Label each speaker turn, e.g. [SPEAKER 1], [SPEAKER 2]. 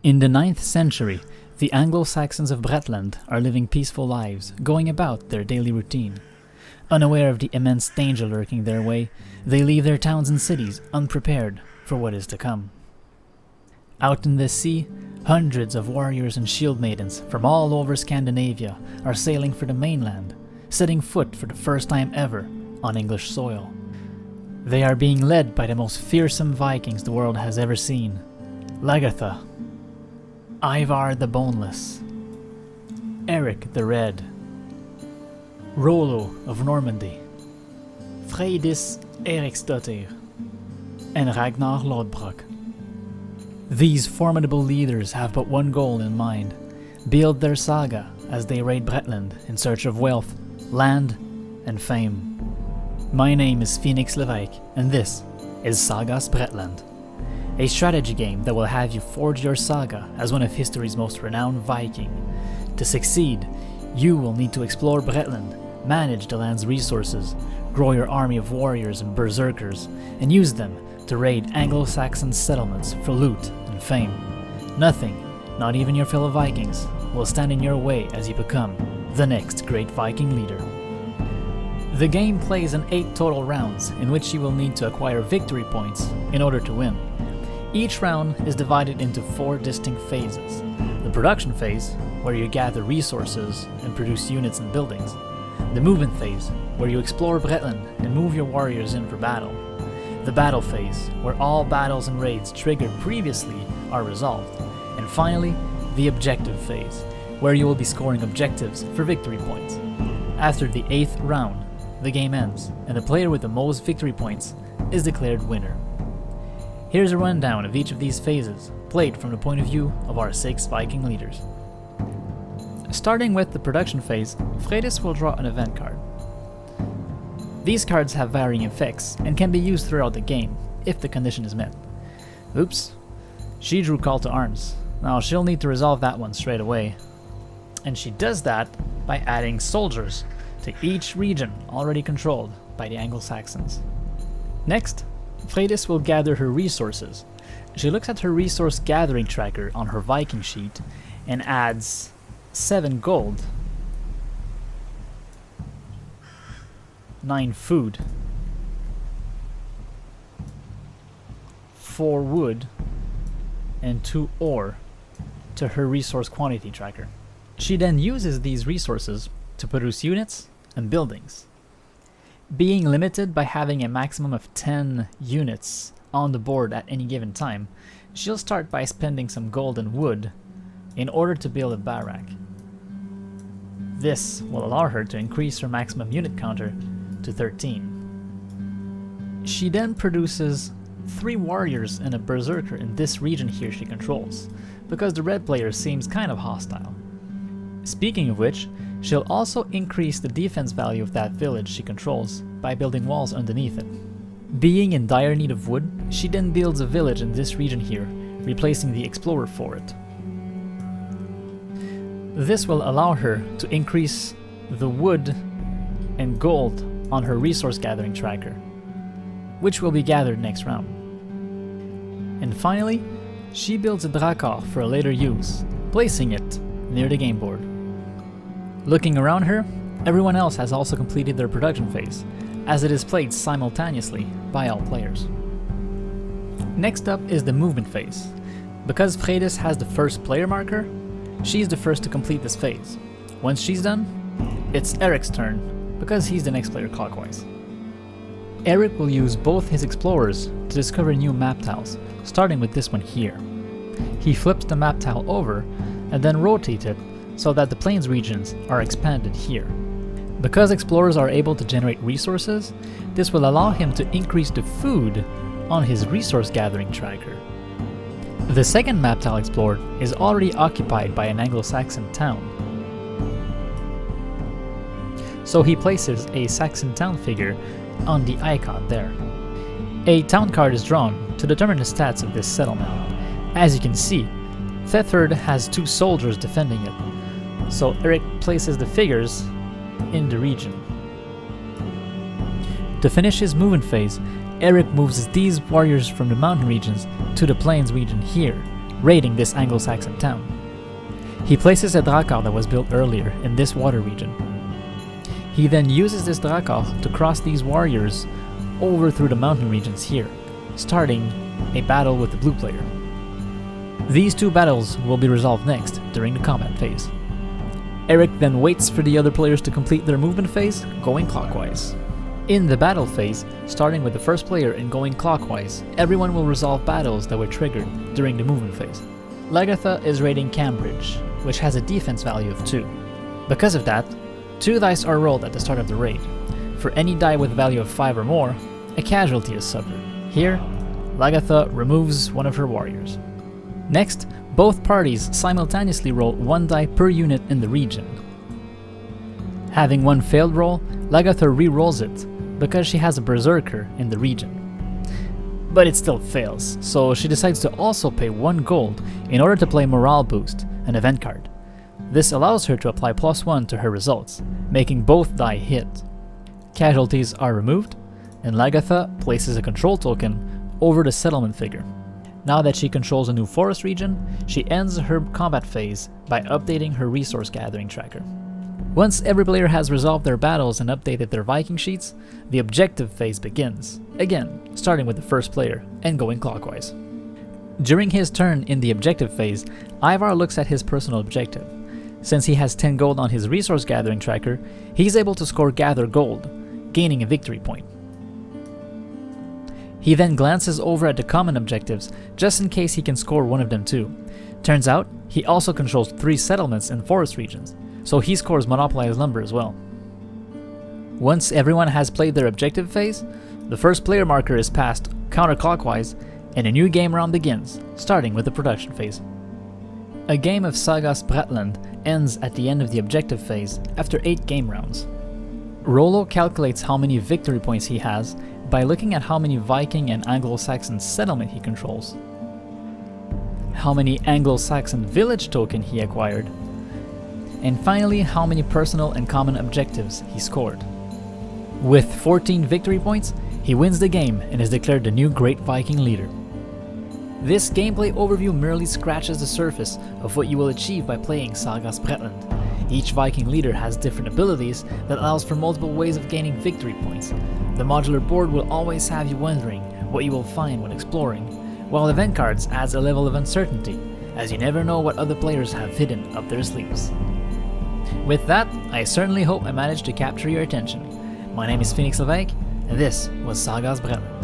[SPEAKER 1] In the 9th century, the Anglo-Saxons of Bretland are living peaceful lives, going about their daily routine. Unaware of the immense danger lurking their way, they leave their towns and cities unprepared for what is to come. Out in the sea, hundreds of warriors and shield maidens from all over Scandinavia are sailing for the mainland, setting foot for the first time ever on English soil. They are being led by the most fearsome Vikings the world has ever seen: Lagertha, Ivar the Boneless, Eric the Red, Rollo of Normandy, Freydis Eriksdottir, and Ragnar Lodbrok. These formidable leaders have but one goal in mind: build their saga as they raid Bretland in search of wealth, land, and fame. My name is Phoenix Leveik, and this is Sagas Bretland, a strategy game that will have you forge your saga as one of history's most renowned Viking. To succeed, you will need to explore Bretland, manage the land's resources, grow your army of warriors and berserkers, and use them to raid Anglo-Saxon settlements for loot and fame. Nothing, not even your fellow Vikings, will stand in your way as you become the next great Viking leader. The game plays in 8 total rounds, in which you will need to acquire victory points in order to win. Each round is divided into 4 distinct phases: the production phase, where you gather resources and produce units and buildings; the movement phase, where you explore Bretland and move your warriors in for battle; the battle phase, where all battles and raids triggered previously are resolved; and finally, the objective phase, where you will be scoring objectives for victory points. After the 8th round, the game ends, and the player with the most victory points is declared winner. Here's a rundown of each of these phases, played from the point of view of our 6 Viking leaders. Starting with the production phase, Freydis will draw an event card. These cards have varying effects and can be used throughout the game, if the condition is met. Oops, she drew Call to Arms. Now she'll need to resolve that one straight away. And she does that by adding soldiers to each region already controlled by the Anglo-Saxons. Next, Freydis will gather her resources. She looks at her resource gathering tracker on her Viking sheet and adds 7 gold, 9 food, 4 wood, and 2 ore to her resource quantity tracker. She then uses these resources to produce units and buildings. Being limited by having a maximum of 10 units on the board at any given time, she'll start by spending some gold and wood in order to build a barrack. This will allow her to increase her maximum unit counter to 13. She then produces 3 warriors and a berserker in this region here she controls, because the red player seems kind of hostile. Speaking of which, she'll also increase the defense value of that village she controls by building walls underneath it. Being in dire need of wood, she then builds a village in this region here, replacing the explorer for it. This will allow her to increase the wood and gold on her resource gathering tracker, which will be gathered next round. And finally, she builds a Drakar for a later use, placing it near the game board. Looking around her, everyone else has also completed their production phase, as it is played simultaneously by all players. Next up is the movement phase. Because Freydis has the first player marker, she's the first to complete this phase. Once she's done, it's Eric's turn, because he's the next player clockwise. Eric will use both his explorers to discover new map tiles, starting with this one here. He flips the map tile over and then rotates it so that the plains regions are expanded here. Because explorers are able to generate resources, this will allow him to increase the food on his resource gathering tracker. The second map tile explored is already occupied by an Anglo-Saxon town, so he places a Saxon town figure on the icon there. A town card is drawn to determine the stats of this settlement. As you can see, Thethard has 2 soldiers defending it, so Eric places the figures in the region. To finish his movement phase, Eric moves these warriors from the mountain regions to the plains region here, raiding this Anglo-Saxon town. He places a Drakkar that was built earlier in this water region. He then uses this Drakkar to cross these warriors over through the mountain regions here, starting a battle with the blue player. These two battles will be resolved next during the combat phase. Eric then waits for the other players to complete their movement phase, going clockwise. In the battle phase, starting with the first player and going clockwise, everyone will resolve battles that were triggered during the movement phase. Lagertha is raiding Cambridge, which has a defense value of 2. Because of that, 2 dice are rolled at the start of the raid. For any die with a value of 5 or more, a casualty is suffered. Here, Lagertha removes one of her warriors. Next, both parties simultaneously roll 1 die per unit in the region. Having one failed roll, Lagertha re-rolls it because she has a berserker in the region. But it still fails, so she decides to also pay 1 gold in order to play Morale Boost, an event card. This allows her to apply +1 to her results, making both die hit. Casualties are removed, and Lagertha places a control token over the settlement figure. Now that she controls a new forest region, she ends her combat phase by updating her resource gathering tracker. Once every player has resolved their battles and updated their Viking sheets, the objective phase begins, again starting with the first player and going clockwise. During his turn in the objective phase, Ivar looks at his personal objective. Since he has 10 gold on his resource gathering tracker, he's able to score Gather Gold, gaining a victory point. He then glances over at the common objectives, just in case he can score one of them too. Turns out, he also controls 3 settlements in forest regions, so he scores Monopolized Lumber as well. Once everyone has played their objective phase, the first player marker is passed counterclockwise, and a new game round begins, starting with the production phase. A game of Sagas Bratland ends at the end of the objective phase after 8 game rounds. Rollo calculates how many victory points he has by looking at how many Viking and Anglo-Saxon settlement he controls, how many Anglo-Saxon village token he acquired, and finally how many personal and common objectives he scored. With 14 victory points, he wins the game and is declared the new Great Viking leader. This gameplay overview merely scratches the surface of what you will achieve by playing Sagas Bratland. Each Viking leader has different abilities that allows for multiple ways of gaining victory points. The modular board will always have you wondering what you will find when exploring, while event cards adds a level of uncertainty, as you never know what other players have hidden up their sleeves. With that, I certainly hope I managed to capture your attention. My name is Phoenix Levesque, and this was Sagas Bratland.